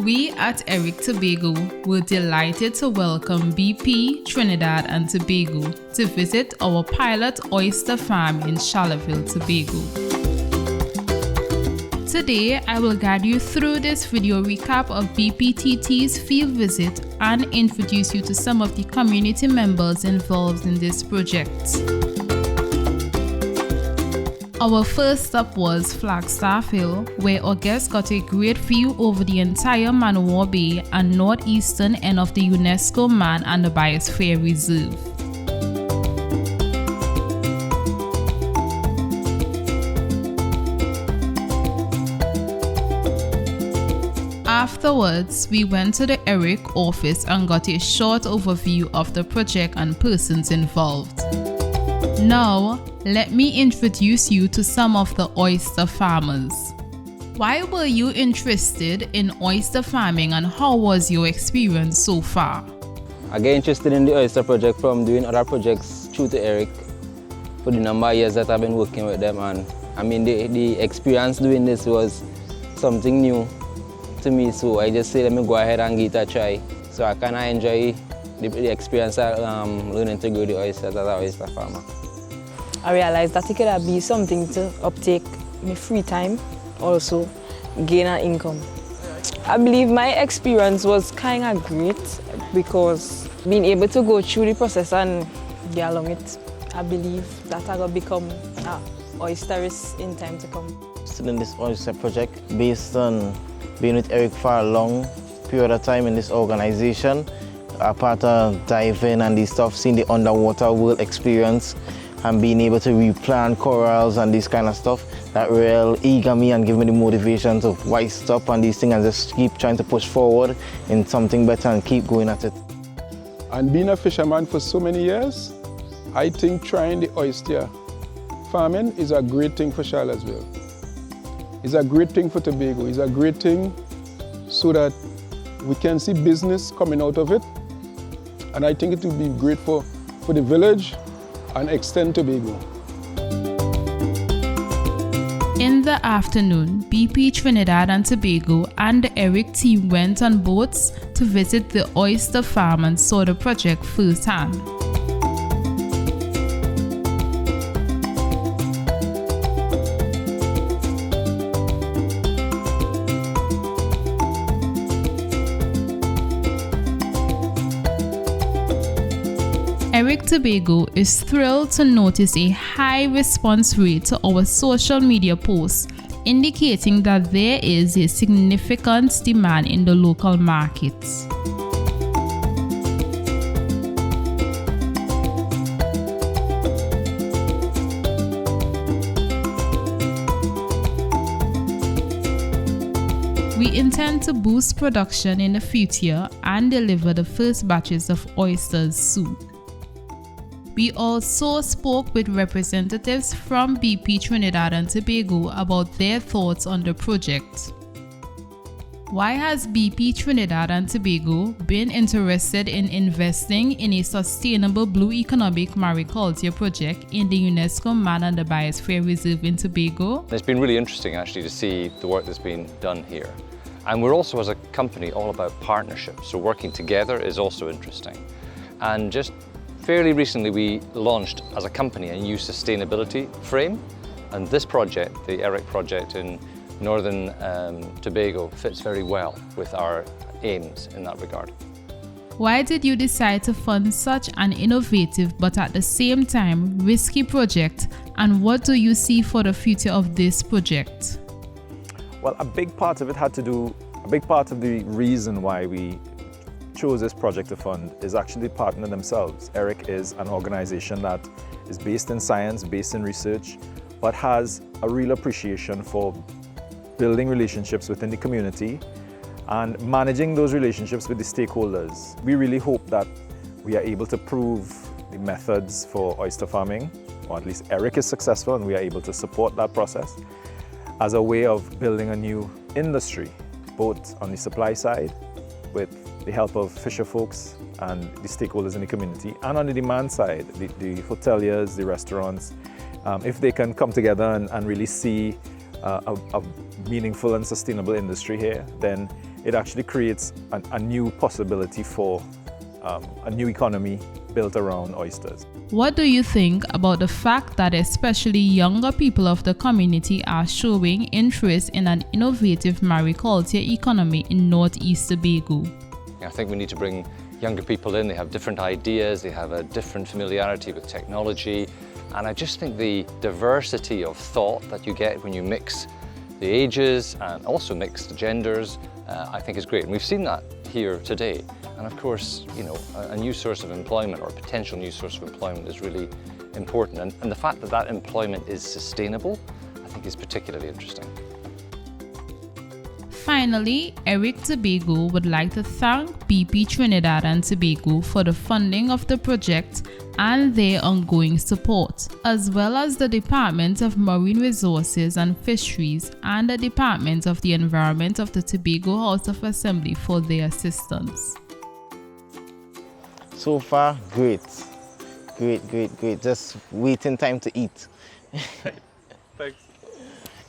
We at ERIC Tobago were delighted to welcome BP Trinidad and Tobago to visit our pilot oyster farm in Charlotteville, Tobago. Today, I will guide you through this video recap of BPTT's field visit and introduce you to some of the community members involved in this project. Our first stop was Flagstaff Hill, where our guests got a great view over the entire Manoa Bay and northeastern end of the UNESCO Man and the Biosphere Reserve. Afterwards, we went to the ERIC office and got a short overview of the project and persons involved. Now, let me introduce you to some of the oyster farmers. Why were you interested in oyster farming and how was your experience so far? I got interested in the oyster project from doing other projects through to ERIC for the number of years that I've been working with them, and I mean the experience doing this was something new to me, so I just said let me go ahead and give it a try. So I kind of enjoy the experience of learning to grow the oysters as an oyster farmer. I realized that it could be something to uptake in my free time, also gain an income. I believe my experience was kind of great because being able to go through the process and get along it, I believe that I will become an oysterist in time to come. Still in this oyster project based on being with ERIC for a long period of time in this organization, apart of diving and this stuff, seeing the underwater world experience and being able to replant corals and this kind of stuff, that really eager me and give me the motivation to why stop on these things and just keep trying to push forward in something better and keep going at it. And being a fisherman for so many years, I think trying the oyster farming is a great thing for Charlottesville. It's a great thing for Tobago. It's a great thing so that we can see business coming out of it. And I think it will be great for the village and extend Tobago. In the afternoon, BP Trinidad and Tobago and the ERIC team went on boats to visit the oyster farm and saw the project firsthand. ERIC Tobago is thrilled to notice a high response rate to our social media posts, indicating that there is a significant demand in the local markets. We intend to boost production in the future and deliver the first batches of oysters soon. We also spoke with representatives from BP Trinidad and Tobago about their thoughts on the project. Why has BP Trinidad and Tobago been interested in investing in a sustainable blue economic mariculture project in the UNESCO Man and the Biosphere Reserve in Tobago? It's been really interesting actually to see the work that's been done here. And we're also as a company all about partnerships, so working together is also interesting. And just fairly recently we launched as a company a new sustainability frame, and this project, the ERIC project in Northern Tobago, fits very well with our aims in that regard. Why did you decide to fund such an innovative but at the same time risky project, and what do you see for the future of this project? Well, a big part of the reason why we chose this project to fund is actually the partner themselves. ERIC is an organization that is based in science, based in research, but has a real appreciation for building relationships within the community and managing those relationships with the stakeholders. We really hope that we are able to prove the methods for oyster farming, or at least ERIC is successful and we are able to support that process as a way of building a new industry, both on the supply side with the help of fisher folks and the stakeholders in the community, and on the demand side, the hoteliers, the restaurants, if they can come together and really see a meaningful and sustainable industry here, then it actually creates a new possibility for a new economy built around oysters. What do you think about the fact that especially younger people of the community are showing interest in an innovative mariculture economy in North-East Tobago? I think we need to bring younger people in. They have different ideas, they have a different familiarity with technology, and I just think the diversity of thought that you get when you mix the ages and also mix the genders, I think is great. And we've seen that here today. And of course, you know, a new source of employment or a potential new source of employment is really important. And the fact that that employment is sustainable, I think is particularly interesting. Finally, ERIC Tobago would like to thank BP Trinidad and Tobago for the funding of the project and their ongoing support, as well as the Department of Marine Resources and Fisheries and the Department of the Environment of the Tobago House of Assembly for their assistance. So far, great. Great. Just waiting time to eat. Thanks.